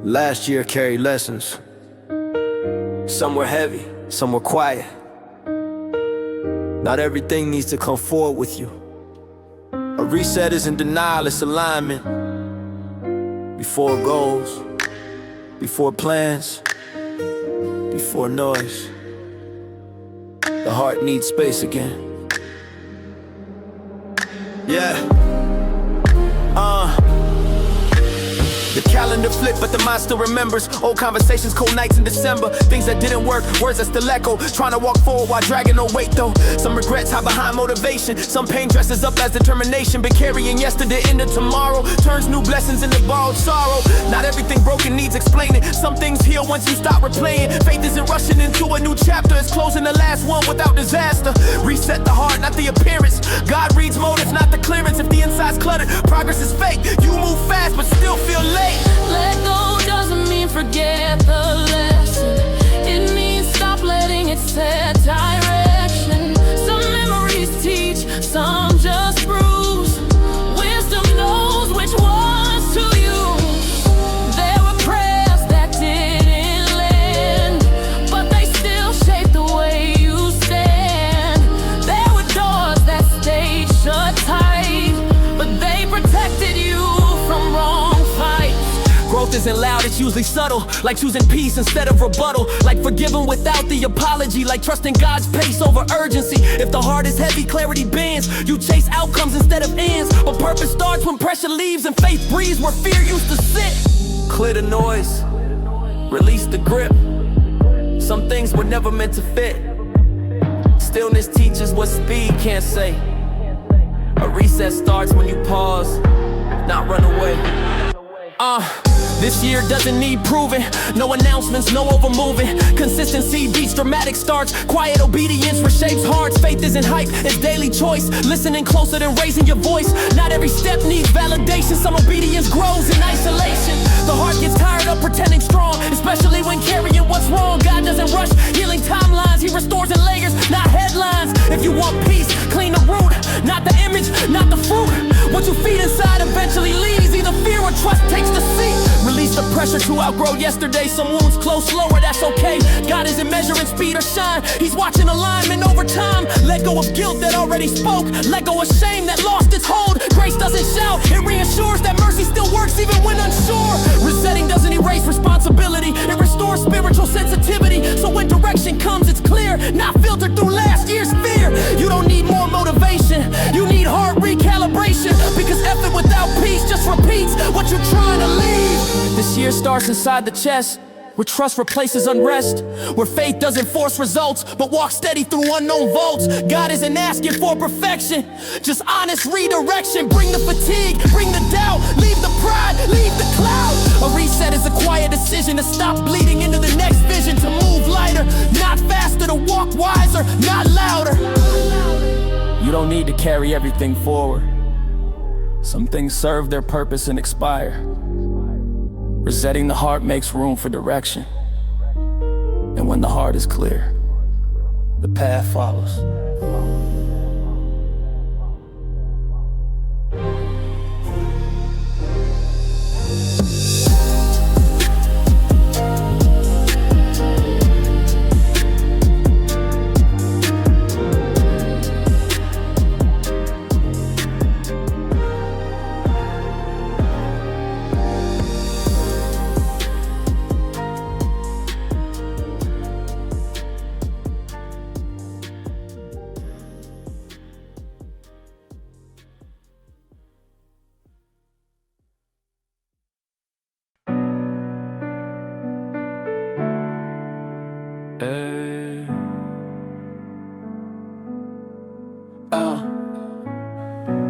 Last year carried lessons. Some were heavy, some were quiet. Not everything needs to come forward with you. A reset isn't denial, it's alignment. Before goals, before plans, before noise. The heart needs space again. Yeah. The calendar flipped, but the mind still remembers. Old conversations, cold nights in December. Things that didn't work, words that still echo. Trying to walk forward while dragging no weight though. Some regrets hide behind motivation. Some pain dresses up as determination. Been carrying yesterday into tomorrow. Turns new blessings into borrowed sorrow. Not everything broken needs explaining. Some things heal once you stop replaying. Faith isn't rushing into a new chapter. It's closing the last one without disaster. Reset the heart, not the appearance. God reads motives, not the clearance. If the inside's cluttered, progress is fake. You move fast, but still feel late. Let go doesn't mean forget the lesson. It means stop letting it set direction. Some memories teach, some just bruise. Wisdom knows which ones to use. There were prayers that didn't land, but they still shape the way you stand. There were doors that stayed shut tight, but they protected you from wrong. Growth isn't loud, it's usually subtle. Like choosing peace instead of rebuttal. Like forgiving without the apology. Like trusting God's pace over urgency. If the heart is heavy, clarity bends. You chase outcomes instead of ends. But purpose starts when pressure leaves and faith breathes where fear used to sit. Clear the noise, release the grip. Some things were never meant to fit. Stillness teaches what speed can't say. A reset starts when you pause, not run away. This year doesn't need proving. No announcements, no overmoving. Consistency beats dramatic starts. Quiet obedience reshapes hearts. Faith isn't hype, it's daily choice. Listening closer than raising your voice. Not every step needs validation. Some obedience grows in isolation. The heart gets tired of pretending strong, especially when carrying what's wrong. God doesn't rush healing timelines. He restores in layers, not headlines. If you want peace, clean the root. Not the image, not the fruit. What you feed inside eventually leaves. Either fear or trust takes the seat. Release the pressure to outgrow yesterday. Some wounds close slower, that's okay. God isn't measuring speed or shine. He's watching alignment over time. Let go of guilt that already spoke. Let go of shame that lost its hold. Grace doesn't shout, it reassures that mercy still works even when unsure. Resetting doesn't erase responsibility. It restores spiritual sensitivity. So when direction comes, it's clear, not filtered through last year's fear. You don't need more motivation, you need heart recalibration. Because effort without peace just repeats what you're trying to leave. This year starts inside the chest, where trust replaces unrest, where faith doesn't force results, but walks steady through unknown vaults. God isn't asking for perfection, just honest redirection. Bring the fatigue, bring the doubt, leave the pride, leave the cloud. A reset is a quiet decision to stop bleeding into the next vision. To move lighter, not faster, to walk wiser, not louder. You don't need to carry everything forward. Some things serve their purpose and expire. Resetting the heart makes room for direction. And when the heart is clear, the path follows.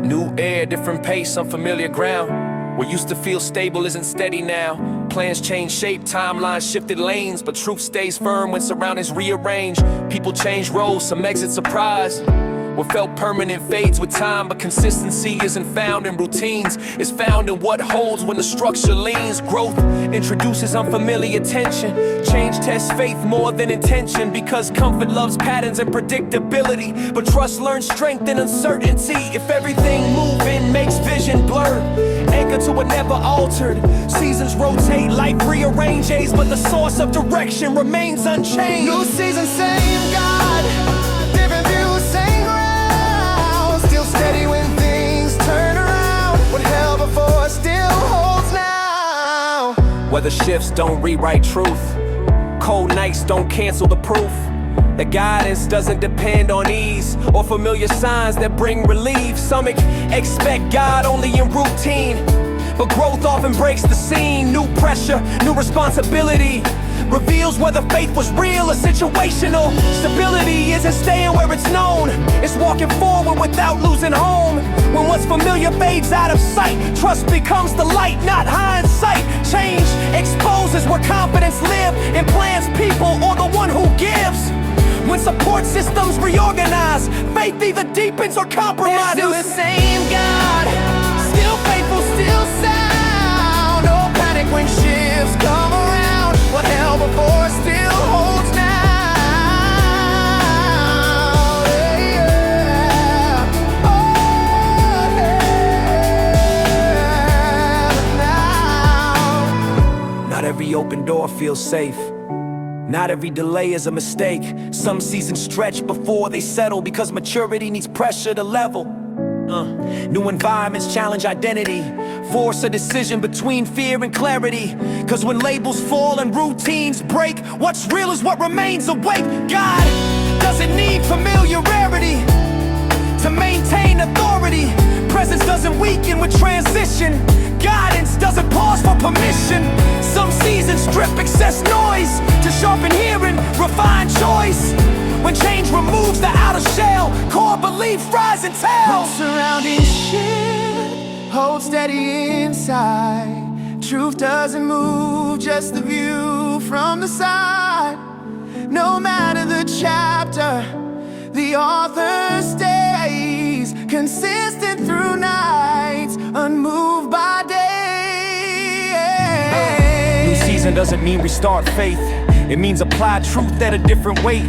New air, different pace, unfamiliar ground. What used to feel stable isn't steady now. Plans change shape, timelines shifted lanes, but truth stays firm when surroundings rearrange. People change roles, some exit surprise. What felt permanent fades with time, but consistency isn't found in routines. It's found in what holds when the structure leans. Growth introduces unfamiliar tension. Change tests faith more than intention, because comfort loves patterns and predictability, but trust learns strength in uncertainty. If everything moving makes vision blur, anchored to what never altered. Seasons rotate, life rearranges, but the source of direction remains unchanged. New season, same God, different views, same ground. Still steady when things turn around. What held before still holds now. Weather shifts don't rewrite truth. Cold nights don't cancel the proof. The guidance doesn't depend on ease or familiar signs that bring relief. Some expect God only in routine, but growth often breaks the scene. New pressure, new responsibility reveals whether faith was real or situational. Stability isn't staying where it's known, it's walking forward without losing home. When what's familiar fades out of sight, trust becomes the light, not hindsight. Change exposes where confidence live in plans, people, or the one who gives. When support systems reorganize, faith either deepens or compromises. Still the same God, still faithful, still sound. No panic when shifts come around. What held before still holds now. Yeah. Oh, yeah. Now. Not every open door feels safe. Not every delay is a mistake. Some seasons stretch before they settle, because maturity needs pressure to level. New environments challenge identity, force a decision between fear and clarity. Cause when labels fall and routines break, what's real is what remains awake. God doesn't need familiarity to maintain authority. Presence doesn't weaken with transition. Guidance doesn't pause for permission. Some seasons strip excess noise to sharpen hearing, refine choice. When change removes the outer shell, core belief rise and tell. Surrounding shit, hold steady inside. Truth doesn't move, just the view from the side. No matter the chapter, the author stays consistent through nights, unmoved by day. New season doesn't mean restart faith, it means apply truth at a different weight.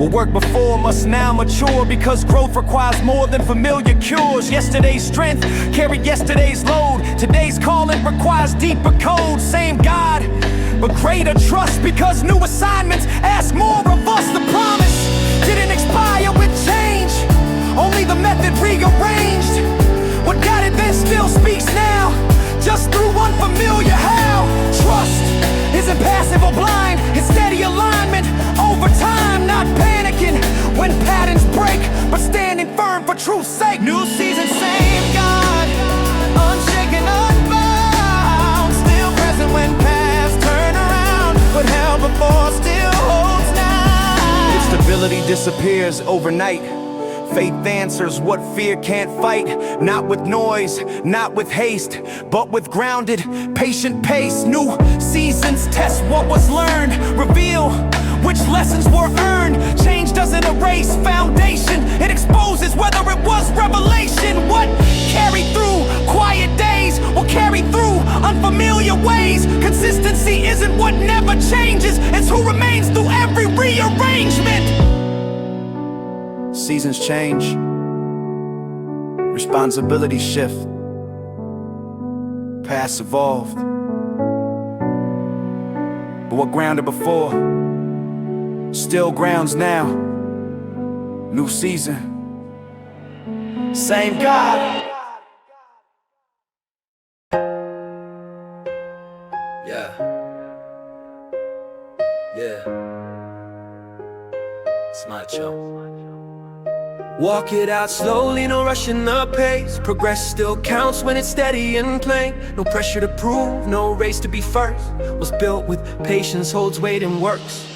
What worked before must now mature, because growth requires more than familiar cures. Yesterday's strength carried yesterday's load. Today's calling requires deeper code. Same God, but greater trust, because new assignments ask more of us. The promise didn't expire with change, only the method rearranged. What guided then still speaks now, just through unfamiliar how. Trust isn't passive or blind, it's steady alignment over time. Not panicking when patterns break, but standing firm for truth's sake. New season, same God, unshaken, unbound. Still present when paths turn around. What held before still holds now. If stability disappears overnight, faith answers what fear can't fight. Not with noise, not with haste, but with grounded, patient pace. New seasons test what was learned, reveal which lessons were earned. Change doesn't erase foundation, it exposes whether it was revelation. What carried through quiet days will carry through unfamiliar ways. Consistency isn't what never changes, it's who remains through every rearrangement. Seasons change, responsibilities shift, paths evolved, but what grounded before still grounds now. New season, same God. Yeah. It's Macho. Walk it out slowly, no rushing the pace. Progress still counts when it's steady and plain. No pressure to prove, no race to be first. What's built with patience holds weight and works.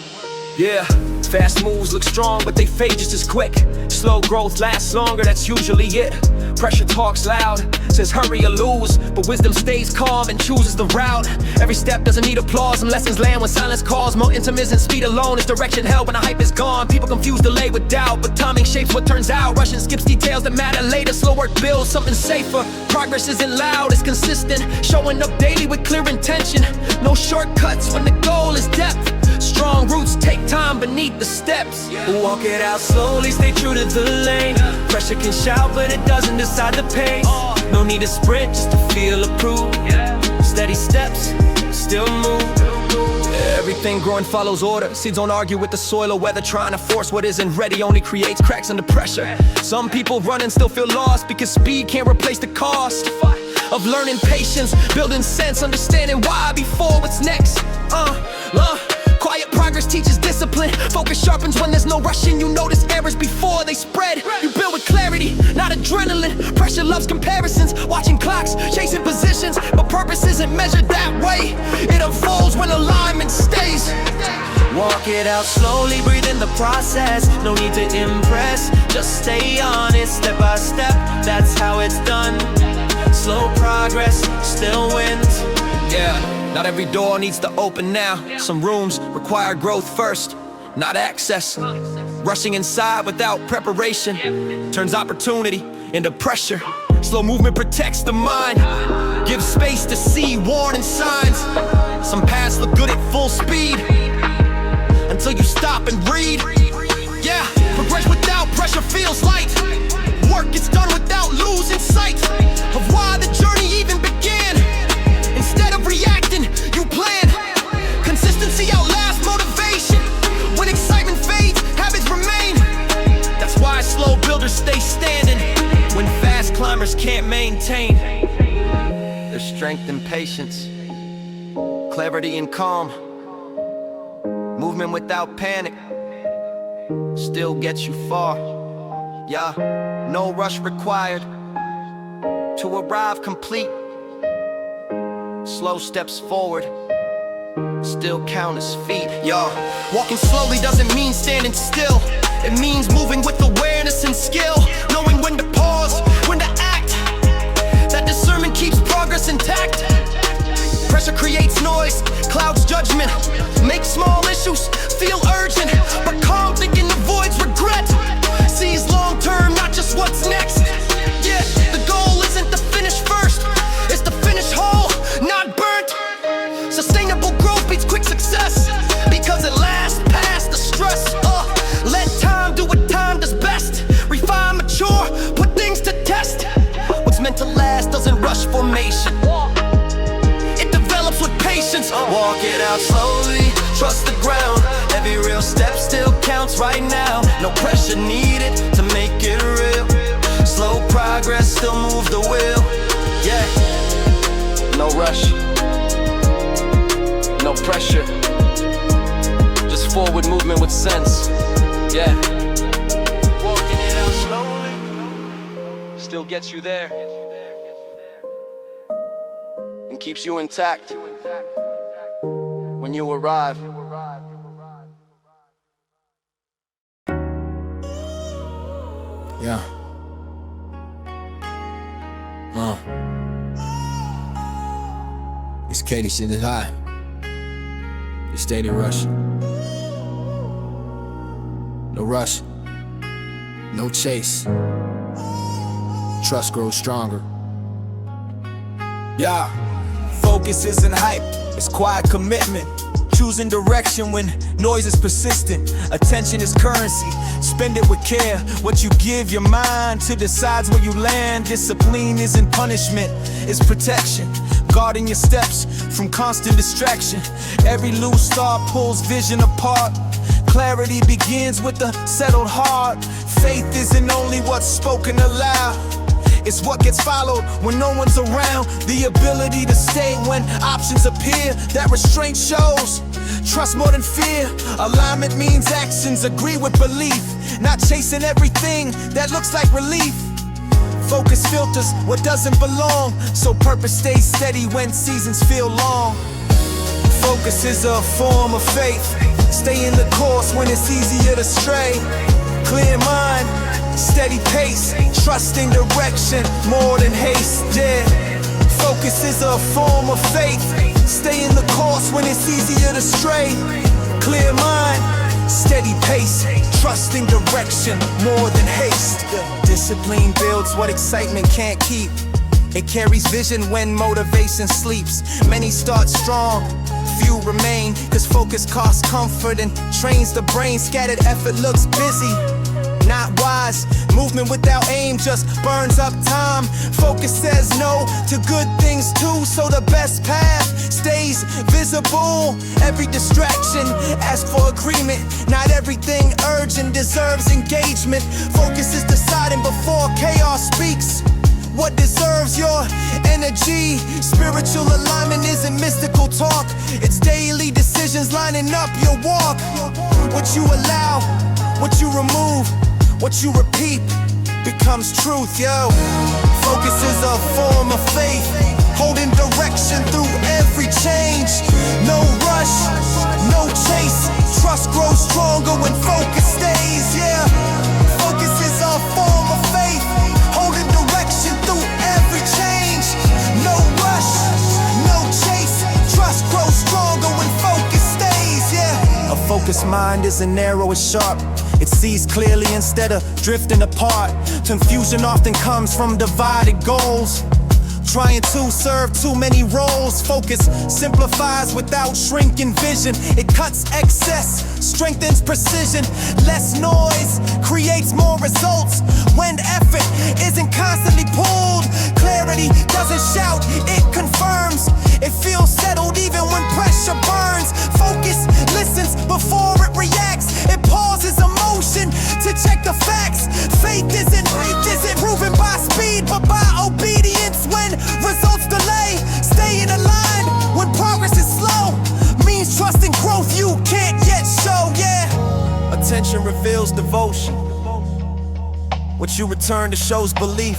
Yeah, fast moves look strong, but they fade just as quick. Slow growth lasts longer, that's usually it. Pressure talks loud, says hurry or lose, but wisdom stays calm and chooses the route. Every step doesn't need applause, and lessons land when silence calls. Momentum isn't speed alone, it's direction held when the hype is gone. People confuse delay with doubt, but timing shapes what turns out. Rushing skips details that matter later, slow work builds something safer. Progress isn't loud, it's consistent, showing up daily with clear intention. No shortcuts when the goal is depth. Strong roots take time beneath the steps. Walk it out slowly, stay true to the lane. Pressure can shout, but it doesn't decide the pace. No need to sprint just to feel approved. Steady steps, still move. Everything growing follows order. Seeds don't argue with the soil or weather. Trying to force what isn't ready only creates cracks under pressure. Some people run and still feel lost because speed can't replace the cost of learning patience, building sense, understanding why before what's next. Quiet progress teaches discipline. Focus sharpens when there's no rushing. You notice errors before they spread. You build with clarity, not adrenaline. Pressure loves comparisons, watching clocks, chasing positions. But purpose isn't measured that way. It unfolds when alignment stays. Walk it out slowly, breathe in the process. No need to impress, just stay honest, step by step. That's how it's done. Slow progress still wins. Yeah. Not every door needs to open now. Some rooms require growth first, not access. Rushing inside without preparation turns opportunity into pressure. Slow movement protects the mind, gives space to see warning signs. Some paths look good at full speed until you stop and read. Yeah, progress without pressure feels light. Work gets done without losing sight of why the journey even began. Instead of reacting, you plan. Consistency outlasts motivation. When excitement fades, habits remain. That's why slow builders stay standing when fast climbers can't maintain. There's strength in patience, clarity and calm. Movement without panic still gets you far. Yeah, no rush required to arrive complete. Slow steps forward still count as feet. Yo, walking slowly doesn't mean standing still. It means moving with awareness and skill. Knowing when to pause, when to act. That discernment keeps progress intact. Pressure creates noise, clouds judgment. Make small issues feel urgent, but calm thinking avoids regret. Sees long term, not just what's next. Yeah, the goal isn't to finish first, it's to finish whole, not burnt. Sustainable growth beats quick success, because it lasts past the stress. Let time do what time does best. Refine, mature, put things to test. What's meant to last doesn't rush formation. It develops with patience. Walk it out slowly, trust the ground. Every real step still counts right now. No pressure needed to make it real. Slow progress still move the wheel. Yeah, no rush, no pressure, just forward movement with sense. Yeah, walking it out slowly still gets you there and keeps you intact when you arrive. Yeah. This Katie shit is high. You steady rush. No rush. No chase. Trust grows stronger. Yeah. Focus isn't hype, it's quiet commitment. Choosing direction when noise is persistent. Attention is currency, spend it with care. What you give your mind to decides where you land. Discipline isn't punishment, it's protection. Guarding your steps from constant distraction. Every loose thought pulls vision apart. Clarity begins with a settled heart. Faith isn't only what's spoken aloud, it's what gets followed when no one's around. The ability to stay when options appear. That restraint shows trust more than fear. Alignment means actions agree with belief, not chasing everything that looks like relief. Focus filters what doesn't belong, so purpose stays steady when seasons feel long. Focus is a form of faith. Stay in the course when it's easier to stray. Clear mind, steady pace, trusting direction more than haste. Yeah, focus is a form of faith. Stay in the course when it's easier to stray. Clear mind, steady pace, trusting direction more than haste. Discipline builds what excitement can't keep. It carries vision when motivation sleeps. Many start strong, few remain, cause focus costs comfort and trains the brain. Scattered effort looks busy, not wise. Movement without aim just burns up time. Focus says no to good things too, so the best path stays visible. Every distraction asks for agreement. Not everything urgent deserves engagement. Focus is deciding before chaos speaks what deserves your energy. Spiritual alignment isn't mystical talk. It's daily decisions lining up your walk. What you allow, what you remove, what you repeat becomes truth, yo. Focus is a form of faith, holding direction through every change. No rush, no chase. Trust grows stronger when focus stays, yeah. Focus is a form of faith, holding direction through every change. No rush, no chase. Trust grows stronger when focus stays, yeah. A focused mind isn't narrow, it's sharp. It sees clearly instead of drifting apart. Confusion often comes from divided goals, trying to serve too many roles. Focus simplifies without shrinking vision. It cuts excess, strengthens precision. Less noise creates more results. When effort isn't constantly pulled, clarity doesn't shout, it confirms. It feels settled even when pressure burns. Focus listens before it reacts. It pauses emotion to check the facts. Faith isn't proven by speed, but by obedience. When results delay, staying aligned when progress is slow means trusting growth you can't yet show, yeah. Attention reveals devotion. What you return to shows belief.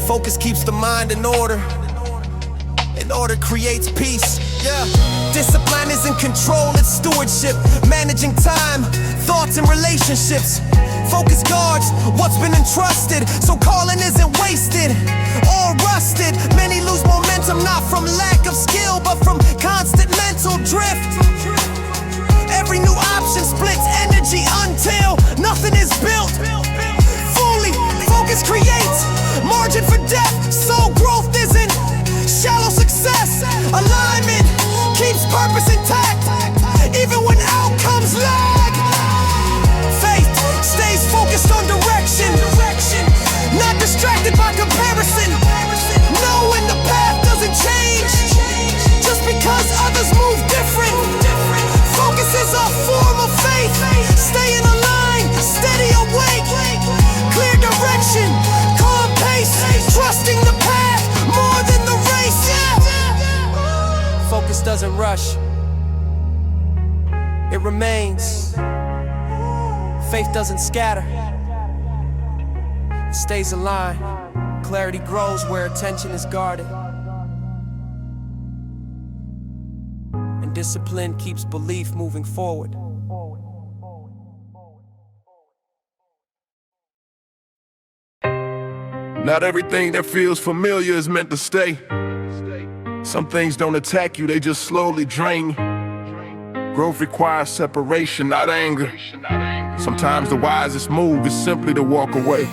Focus keeps the mind in order. Order creates peace, yeah. Discipline isn't control, it's stewardship. Managing time, thoughts and relationships. Focus guards what's been entrusted, so calling isn't wasted or rusted. Many lose momentum not from lack of skill, but from constant mental drift. Every new option splits energy until nothing is built fully. Focus creates margin for depth, so growth isn't shallow success. Alignment keeps purpose intact, even when outcomes lag. Faith stays focused on direction, not distracted by comparison. Knowing the path doesn't change just because others move different. Focus is a form of faith, staying aligned, steady awake. Clear direction, calm pace, trusting the path more than the race, yeah. Focus doesn't rush, it remains. Faith doesn't scatter, it stays aligned. Clarity grows where attention is guarded, and discipline keeps belief moving forward. Not everything that feels familiar is meant to stay. Some things don't attack you, they just slowly drain you. Growth requires separation, not anger. Sometimes the wisest move is simply to walk away.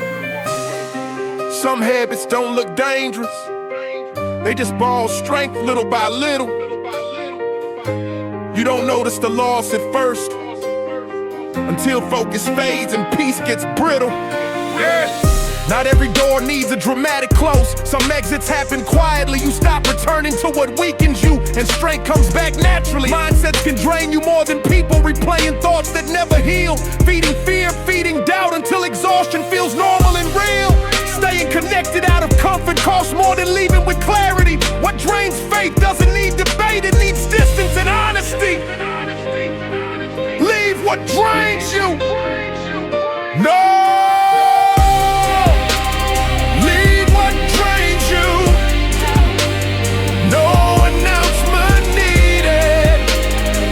Some habits don't look dangerous, they just borrow strength little by little. You don't notice the loss at first until focus fades and peace gets brittle. Yeah. Not every door needs a dramatic close. Some exits happen quietly. You stop returning to what weakens you, and strength comes back naturally. Mindsets can drain you more than people, replaying thoughts that never heal. Feeding fear, feeding doubt until exhaustion feels normal and real. Staying connected out of comfort costs more than leaving with clarity. What drains faith doesn't need debate, it needs distance and honesty. Leave what drains you. No!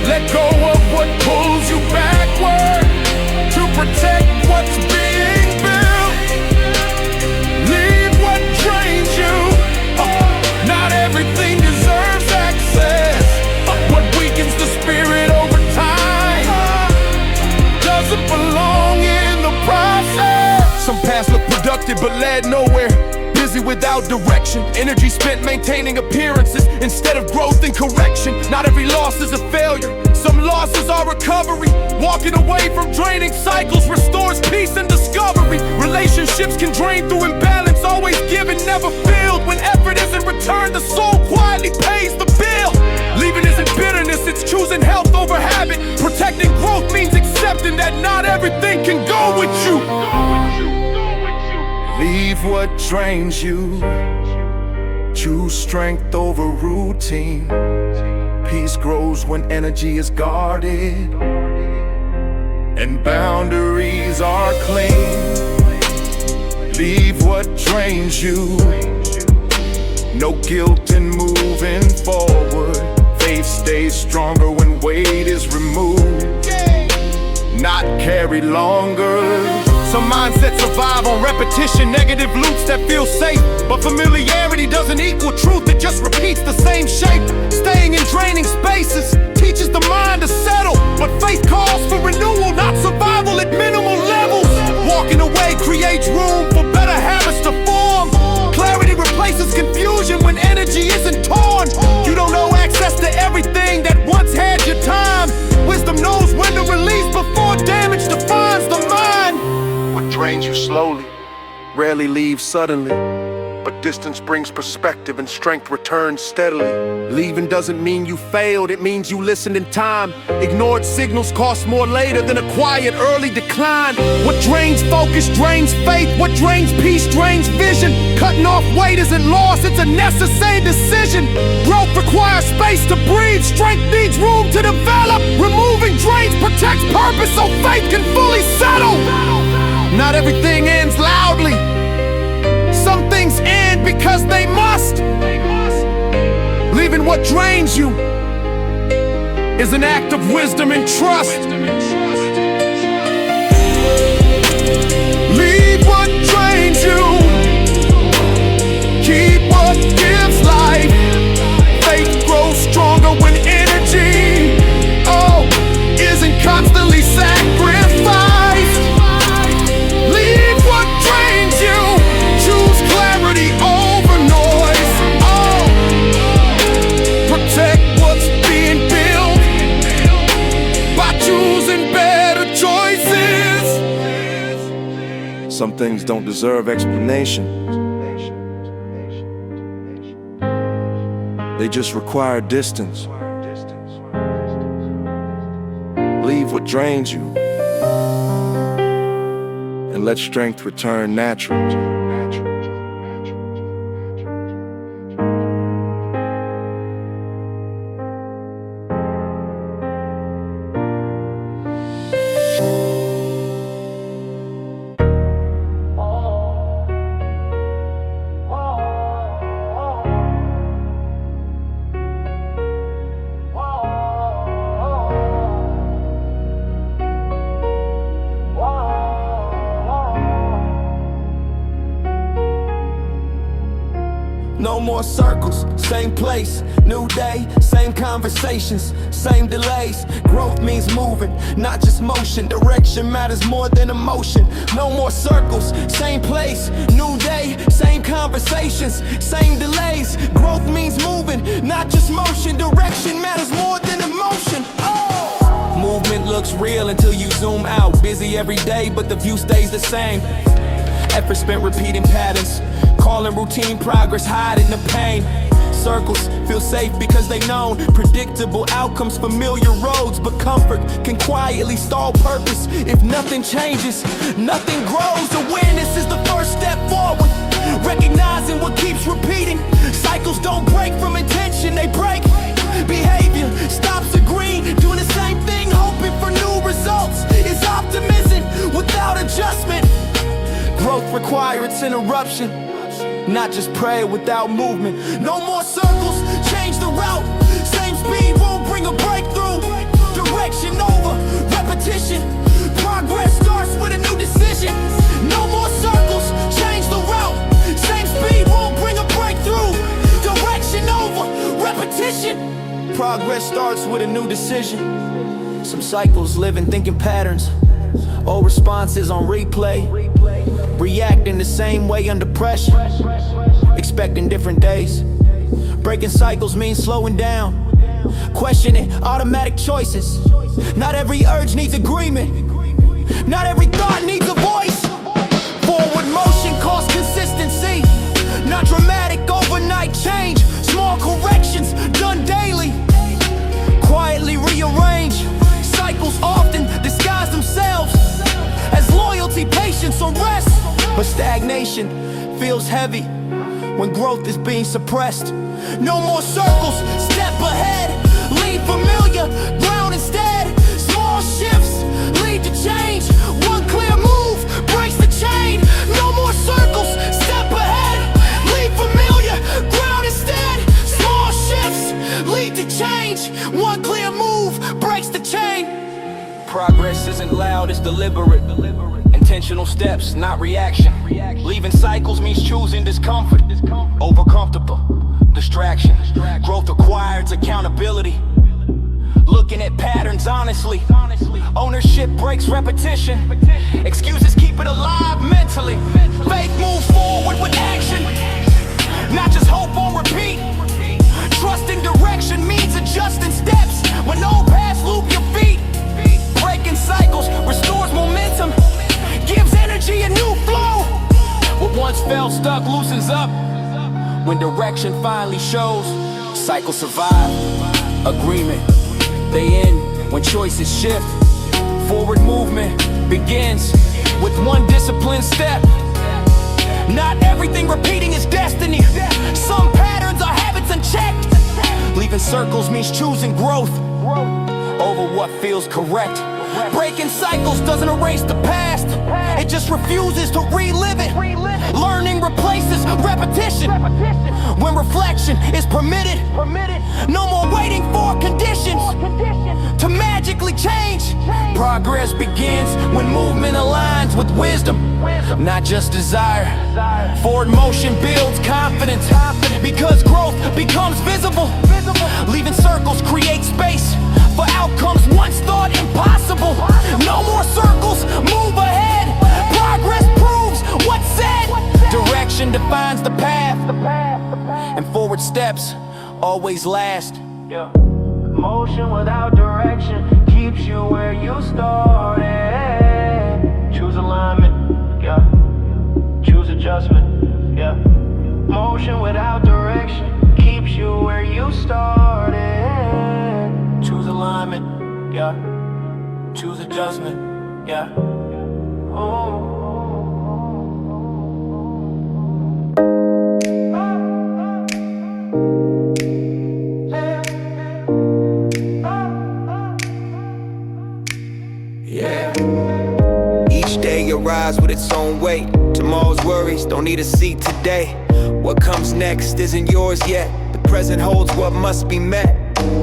Let go of what pulls you backward to protect what's being built. Leave what drains you. Not everything deserves access. What weakens the spirit over time doesn't belong in the process. Some paths look productive but led nowhere. Busy without direction, energy spent maintaining appearances instead of growth and correction. Not every loss is a failure, Some losses are recovery. Walking away from draining cycles restores peace and discovery. Relationships can drain through imbalance, always given, never filled. When effort isn't returned, the soul quietly pays the bill. Leaving isn't bitterness, it's choosing health over habit. Protecting growth means accepting that not everything can go with you. Leave what drains you. Choose strength over routine. Peace grows when energy is guarded and boundaries are clean. Leave what drains you. No guilt in moving forward. Faith stays stronger when weight is removed, not carried longer. Some mindsets survive on repetition, negative loops that feel safe. But familiarity doesn't equal truth, it just repeats the same shape. Staying in draining spaces teaches the mind to settle, but faith calls for renewal, not survival at minimal levels. Walking away creates room for better habits to form. Clarity replaces confusion when energy isn't torn. You don't know access to everything that once had your time. Wisdom knows when to release before damage defines the mind. What drains you slowly rarely leaves suddenly, but distance brings perspective and strength returns steadily. Leaving doesn't mean you failed, it means you listened in time. Ignored signals cost more later than a quiet early decline. What drains focus drains faith, what drains peace drains vision. Cutting off weight isn't loss, it's a necessary decision. Growth requires space to breathe, strength needs room to develop. Removing drains protects purpose so faith can fully settle. Not everything ends loudly. Some things end because they must. Leaving what drains you is an act of wisdom and trust. Leave what drains you. Keep what gives life. Faith grows stronger when energy, isn't constantly sacrificed. Leave what drains you. Choose clarity over noise. Protect what's being built by choosing better choices. Some things don't deserve explanation. They just require distance. Leave what drains you and let strength return naturally. No more circles, same place, new day, same conversations, same delays. Growth means moving, not just motion. Direction matters more than emotion. No more circles, same place, new day, same conversations, same delays. Growth means moving, not just motion. Direction matters more than emotion. Movement looks real until you zoom out. Busy every day, but the view stays the same. Effort spent repeating patterns, calling routine progress, hiding the pain. Circles feel safe because they known predictable outcomes, familiar roads, but comfort can quietly stall purpose. If nothing changes, nothing grows. Awareness is the first step forward, recognizing what keeps repeating. Cycles don't break from intention, they break behavior. Stops agreeing, doing the same thing, hoping for new results. Is optimism without adjustment. Growth requires interruption, not just prayer without movement. No more circles, change the route. Same speed won't bring a breakthrough. Direction over repetition. Progress starts with a new decision. No more circles, change the route. Same speed won't bring a breakthrough. Direction over repetition. Progress starts with a new decision. Some cycles live in thinking patterns. Old responses on replay. Reacting the same way under pressure, expecting different days. Breaking cycles means slowing down, questioning automatic choices. Not every urge needs agreement. Not every thought needs a voice. Forward motion costs consistency. Not dramatic overnight change. Small corrections done daily. Quietly rearrange. Cycles often disguise themselves as loyalty, patience, or rest. But stagnation feels heavy when growth is being suppressed. No more circles, step ahead. Lead familiar ground instead. Small shifts lead to change. One clear move breaks the chain. No more circles, step ahead. Lead familiar ground instead. Small shifts lead to change. One clear move breaks the chain. Progress isn't loud, it's deliberate. Intentional steps, not reaction. Leaving cycles means choosing discomfort over comfortable distraction. Growth requires accountability. Looking at patterns honestly. Ownership breaks repetition. Excuses keep it alive mentally. Faith moves forward with action, not just hope on repeat. Trusting direction means adjusting steps when old paths loop your feet. Breaking cycles restores momentum, gives energy a new flow. What once felt stuck loosens up when direction finally shows. Cycles survive, agreement they end when choices shift. Forward movement begins with one disciplined step. Not everything repeating is destiny. Some patterns are habits unchecked. Leaving circles means choosing growth over what feels correct. Breaking cycles doesn't erase the past, it just refuses to relive it. Learning replaces repetition when reflection is permitted. No more waiting for conditions to magically change. Progress begins when movement aligns with wisdom, not just desire. Forward motion builds confidence because growth becomes visible. Leaving circles create space for outcomes once thought impossible. No more circles, move ahead. Progress proves what's said. Direction defines the path, and forward steps always last. Motion without direction keeps you where you started. Choose alignment, yeah. Choose adjustment, yeah. Motion without direction keeps you where you started. Choose alignment, yeah. Choose adjustment, yeah. Oh. Each day arrives with its own weight. Tomorrow's worries don't need a seat today. What comes next isn't yours yet. The present holds what must be met.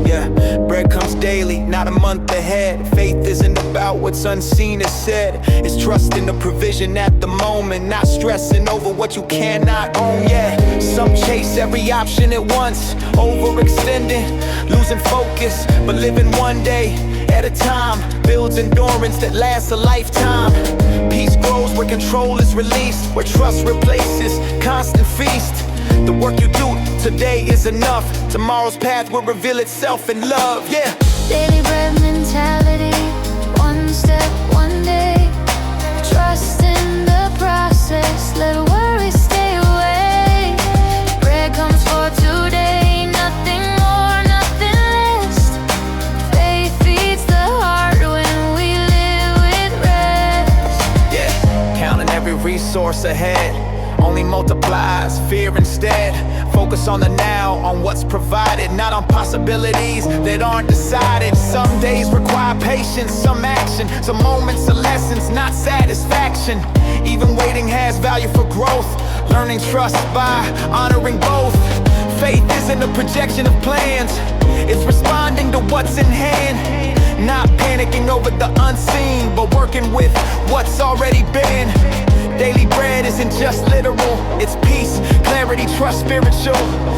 Yeah, bread comes daily, not a month ahead. Faith isn't about what's unseen is said. It's trusting the provision at the moment, not stressing over what you cannot own yet. Some chase every option at once, overextending, losing focus, but living one day at a time builds endurance that lasts a lifetime. Peace grows where control is released, where trust replaces constant feast. The work you do today is enough. Tomorrow's path will reveal itself in love, yeah. Daily bread mentality, one step, one day. Trust in the process, let worries stay away. Bread comes for today, nothing more, nothing less. Faith feeds the heart when we live with rest. Yeah, counting every resource ahead only multiplies fear instead. Focus on the now, on what's provided, not on possibilities that aren't decided. Some days require patience, some action, some moments of lessons, not satisfaction. Even waiting has value for growth. Learning trust by honoring both. Faith isn't a projection of plans, it's responding to what's in hand. Not panicking over the unseen, but working with what's already been. Daily bread isn't just literal, it's peace, clarity, trust, spiritual.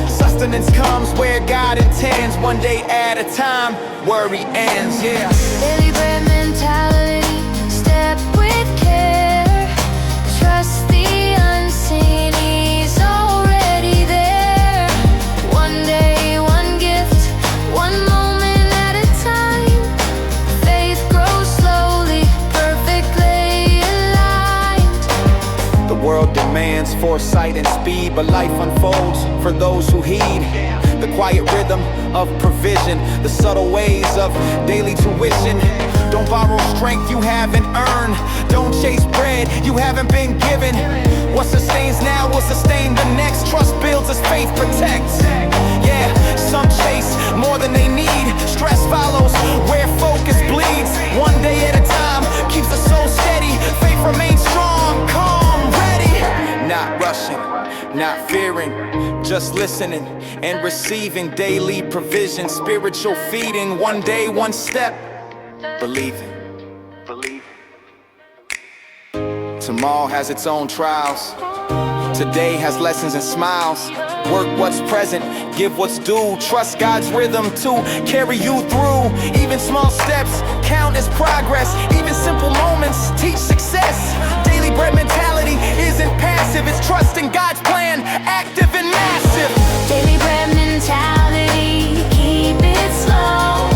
Sustenance comes where God intends, one day at a time, worry ends, yeah. Daily bread mentality, step with care. Trust the unseen, He's already there. One day, one gift, one moment. foresight and speed, but life unfolds for those who heed the quiet rhythm of provision, the subtle ways of daily tuition. Don't borrow strength you haven't earned. Don't chase bread you haven't been given. What sustains now will sustain the next. Trust builds as faith protects. Yeah, some chase more than they need. Stress follows where focus bleeds. One day at a time keeps the soul steady. Faith remains strong, calm, ready. Not rushing, not fearing, just listening and receiving daily provision, spiritual feeding. One day, one step, believing. Tomorrow has its own trials. Today has lessons and smiles. Work what's present, give what's due. Trust God's rhythm to carry you through. Even small steps count as progress. Even simple moments teach success. Daily bread mentality isn't passive. It's trusting God's plan, active and massive. Daily bread mentality, keep it slow.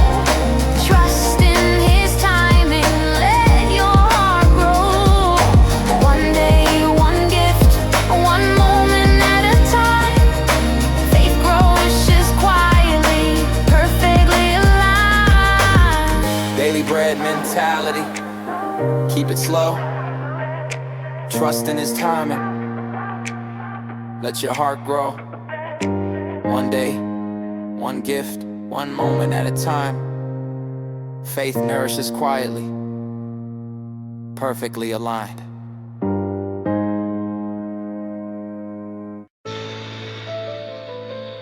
Trust in His timing, let your heart grow. One day, one gift, one moment at a time. Faith grows just quietly, perfectly aligned. Daily bread mentality, keep it slow. Trust in His timing, let your heart grow. One day, one gift, one moment at a time. Faith nourishes quietly, perfectly aligned.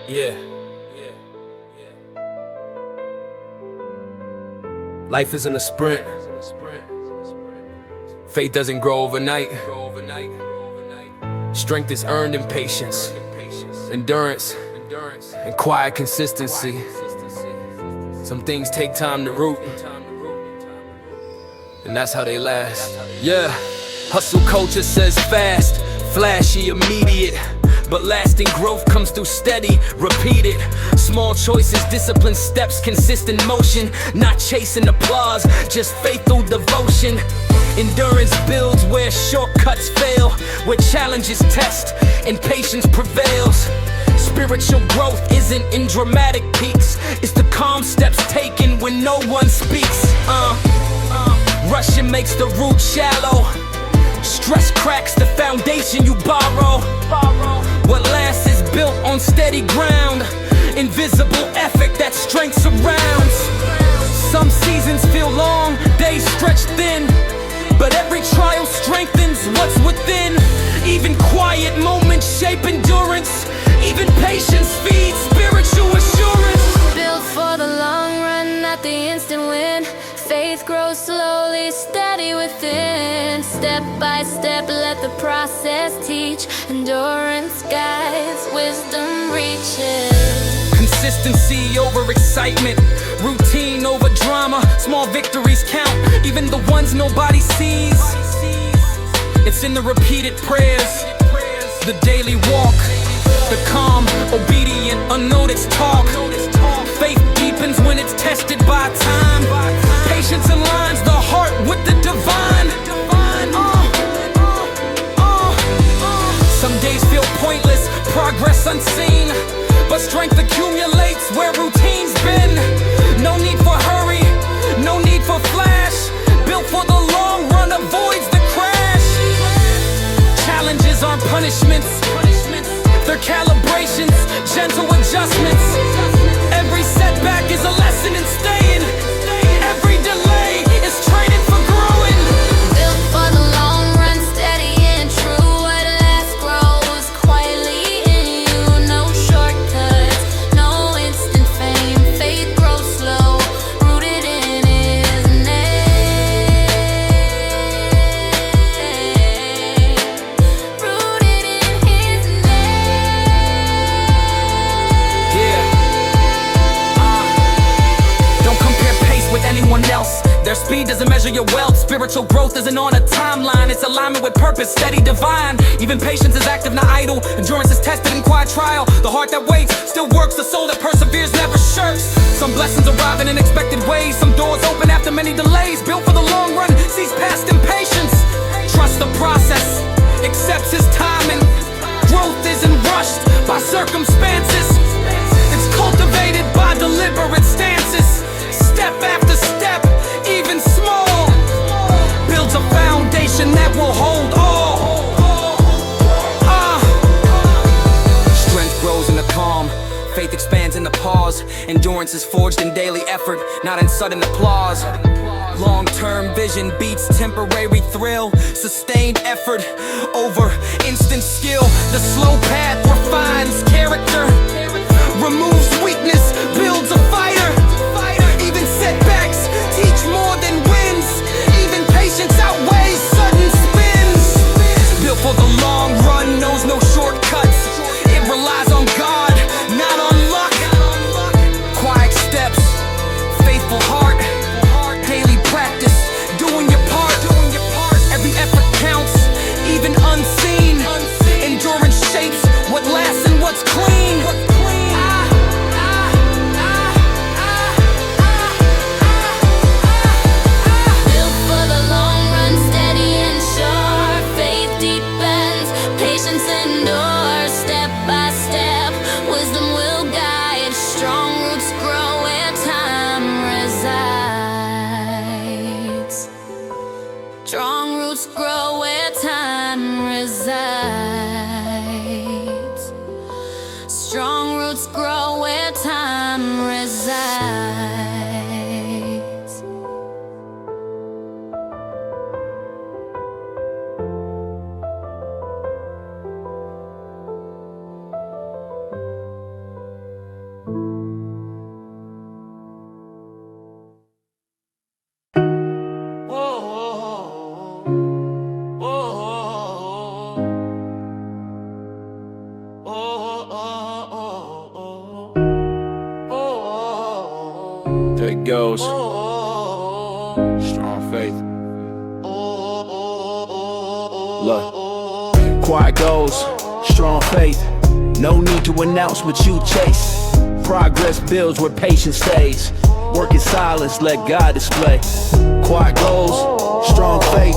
Yeah. Life isn't a sprint. Faith doesn't grow overnight. Strength is earned in patience, endurance, and quiet consistency. Some things take time to root, and that's how they last. Yeah, hustle culture says fast, flashy, immediate, but lasting growth comes through steady, repeated. Small choices, disciplined steps, consistent motion. Not chasing applause, just faithful devotion. Endurance builds where shortcuts fail, where challenges test and patience prevails. Spiritual growth isn't in dramatic peaks. It's the calm steps taken when no one speaks. Rushing makes the root shallow. Stress cracks the foundation you borrow. What lasts is built on steady ground. Invisible effort that strength surrounds. Some seasons feel long, days stretch thin, but every trial strengthens what's within. Even quiet moments shape endurance. Even patience feeds spiritual assurance. Built for the long run, not the instant win. Faith grows slowly, steady within. Step by step, let the process teach. Endurance guides, wisdom reaches. Consistency over excitement, routine over drama. Small victories count, even the ones nobody sees. It's in the repeated prayers, the daily walk, the calm, obedient, unnoticed talk. Faith deepens when it's tested by time. Patience aligns the heart with the divine. Some days feel pointless, progress unseen, but strength accumulates where routine's been. No need for hurry, no need for flash. Built for the long run, avoids the crash. Challenges aren't punishments, they're calibrations, gentle adjustments. Every setback is a lesson in staying. Every delay is training for growing. Built for the long run, steady and true. What lasts grows quietly in you. No shortcuts, no instant fame. Faith grows slow, rooted in His name. Rooted in His name. Yeah. Don't compare pace with anyone else. Their speed doesn't measure your wealth. Spiritual growth isn't on a timeline. It's alignment with purpose, steady, divine. Even patience is active, not idle. Endurance is tested in quiet trial. The heart that waits still works. The soul that perseveres never shirks. Some blessings arrive in unexpected ways. Some doors open after many delays. Built for the long run, sees past impatience. Trust the process, accepts His timing. Endurance is forged in daily effort, not in sudden applause. Long-term vision beats temporary thrill. Sustained effort over instant skill. The slow path refines character, removes weakness, builds a fighter. Even setbacks teach more than wins. Even patience outweighs sudden spins. Built for the long run, knows no shortcuts. It relies on God, not on luck. Quiet steps, faithful heart, daily practice, doing your part. Every effort counts, even unseen. Endurance shapes what lasts and what's clean. Built for the long run, steady and sure. Faith deepens, patience endures. Step by step, wisdom will guide. Strong roots grow where time resides. Strong roots grow where time resides. Strong roots grow where time resides. There it goes. Strong faith. Look. Quiet goals, strong faith. No need to announce what you chase. Progress builds where patience stays. Work in silence, let God display. Quiet goals, strong faith.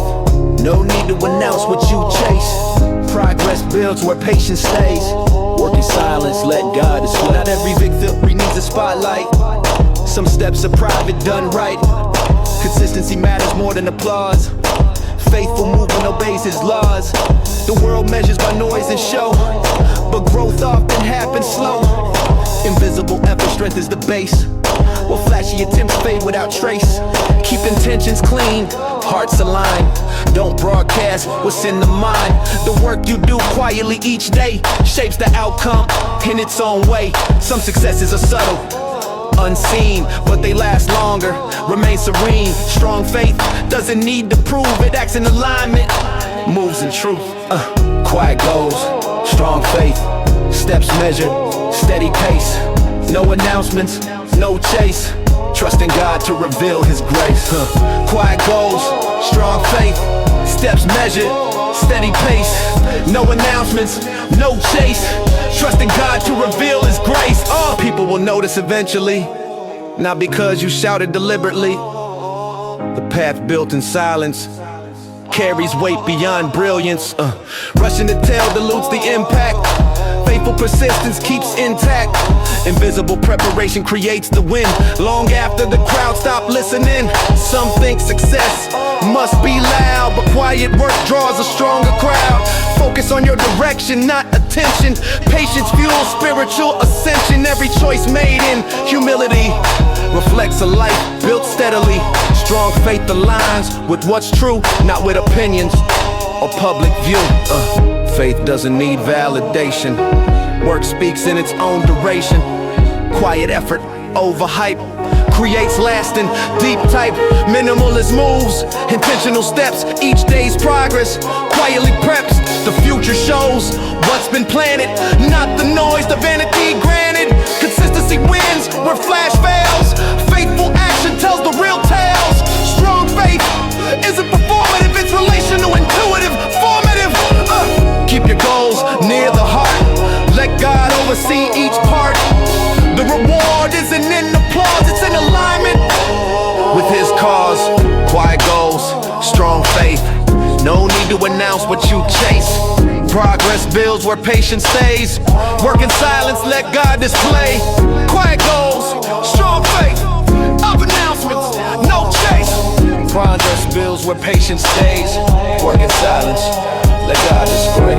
No need to announce what you chase. Progress builds where patience stays. Work in silence, let God display. Not every victory needs a spotlight. Some steps are private, done right. Consistency matters more than applause. Faithful movement obeys his laws. The world measures by noise and show, but growth often happens slow. Invisible effort strengthens the base, while flashy attempts fade without trace. Keep intentions clean, hearts aligned. Don't broadcast what's in the mind. The work you do quietly each day shapes the outcome in its own way. Some successes are subtle, unseen, but they last longer. Remain serene. Strong faith doesn't need to prove it. Acts in alignment, moves in truth. Quiet goals, strong faith. Steps measured, steady pace. No announcements, no chase. Trusting God to reveal his grace. Quiet goals, strong faith. Steps measured, steady pace. No announcements, no chase. Trusting God to reveal his grace. People will notice eventually, not because you shouted deliberately. The path built in silence carries weight beyond brilliance. Rushing to tell dilutes the impact. Faithful persistence keeps intact. Invisible preparation creates the win. Long after the crowd stop listening. Some think success must be loud, but quiet work draws a stronger crowd. Focus on your direction, not attention. Patience fuels spiritual ascension. Every choice made in humility reflects a life built steadily. Strong faith aligns with what's true, not with opinions or public view. Faith doesn't need validation. Work speaks in its own duration. Quiet effort over hype creates lasting, deep type. Minimalist moves, intentional steps. Each day's progress quietly preps. The future shows what's been planted, not the noise, the vanity granted. Consistency wins where flash fails. Faithful action tells the real tales. Strong faith isn't performative, it's relational, intuitive, formative. Keep your goals near the heart. Let God oversee each part. The reward isn't in applause, it's in alignment with his cause. Quiet goals, strong faith. No need to announce what you chase. Progress builds where patience stays. Work in silence, let God display. Quiet goals, strong faith. Of announcements, no chase. Progress builds where patience stays. Work in silence, let God display.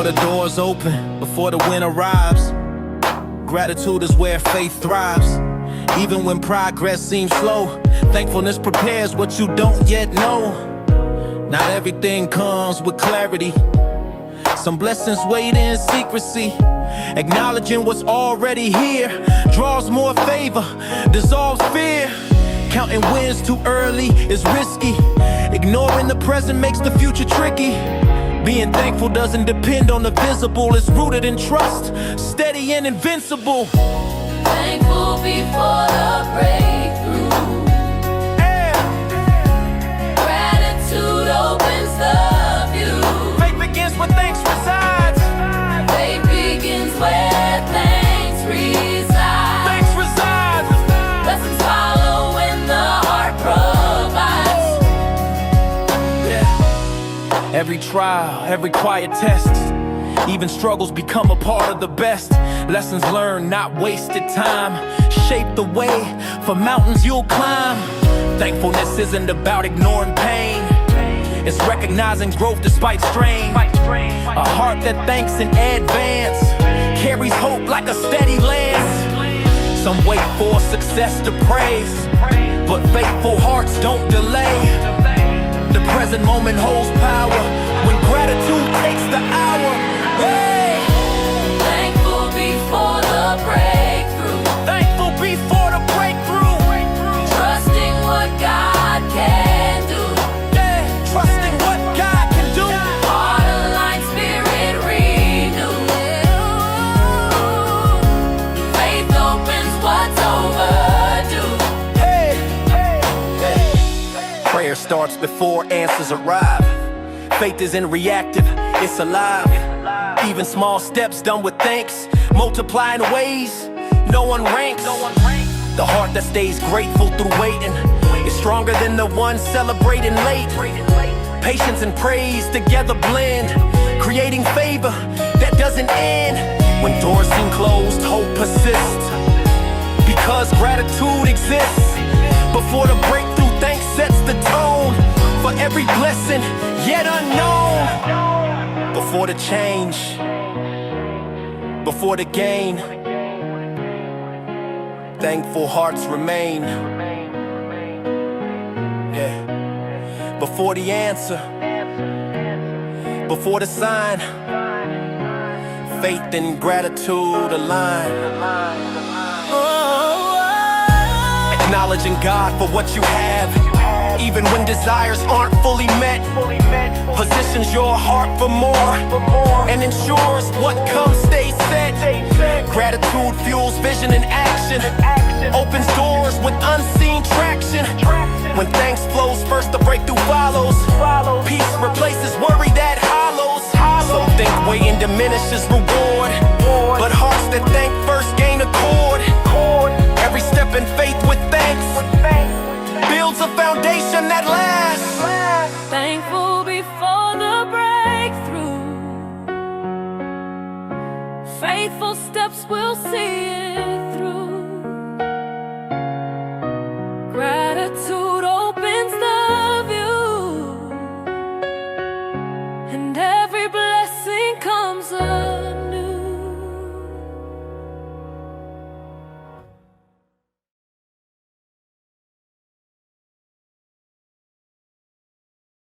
the doors open, before the win arrives, gratitude is where faith thrives. Even when progress seems slow, thankfulness prepares what you don't yet know. Not everything comes with clarity. Some blessings wait in secrecy. Acknowledging what's already here draws more favor, dissolves fear. Counting wins too early is risky. Ignoring the present makes the future tricky. Being thankful doesn't depend on the visible. It's rooted in trust, steady and invincible. Thankful before the breakthrough. Gratitude opens the view. Faith begins where thanks resides. Faith begins where thanks reside. Thanks resides. Blessings follow when the heart provides. Yeah. Every trial, every quiet test, even struggles become a part of the best. Lessons learned, not wasted time, shape the way for mountains you'll climb. Thankfulness isn't about ignoring pain. It's recognizing growth despite strain. A heart that thanks in advance carries hope like a steady lance. Some wait for success to praise, but faithful hearts don't delay. The present moment holds power when gratitude takes the hour. Hey! Thankful before the breakthrough. Thankful before the breakthrough. Trusting what God can do. Yeah, trusting what God can do. Heart aligned, spirit renewed. Faith opens what's overdue. Hey, hey. Prayer starts before answers arrive. Faith isn't reactive, it's alive. Even small steps done with thanks multiply in ways no one ranks. The heart that stays grateful through waiting is stronger than the one celebrating late. Patience and praise together blend, creating favor that doesn't end. When doors seem closed, hope persists, because gratitude exists. Before the breakthrough, thanks sets the tone for every blessing yet unknown. Before the change, before the gain, thankful hearts remain. Yeah. Before the answer, before the sign, faith and gratitude align. Acknowledging God for what you have, even when desires aren't fully met, positions your heart for more and ensures what comes stays set. Gratitude fuels vision and action, opens doors with unseen traction. When thanks flows first, the breakthrough follows. Peace replaces worry that hollows. Some think waiting diminishes reward, but hearts that thank first gain accord. Every step in faith with thanks builds a foundation that lasts. Thankful before the breakthrough. Faithful steps will see it through.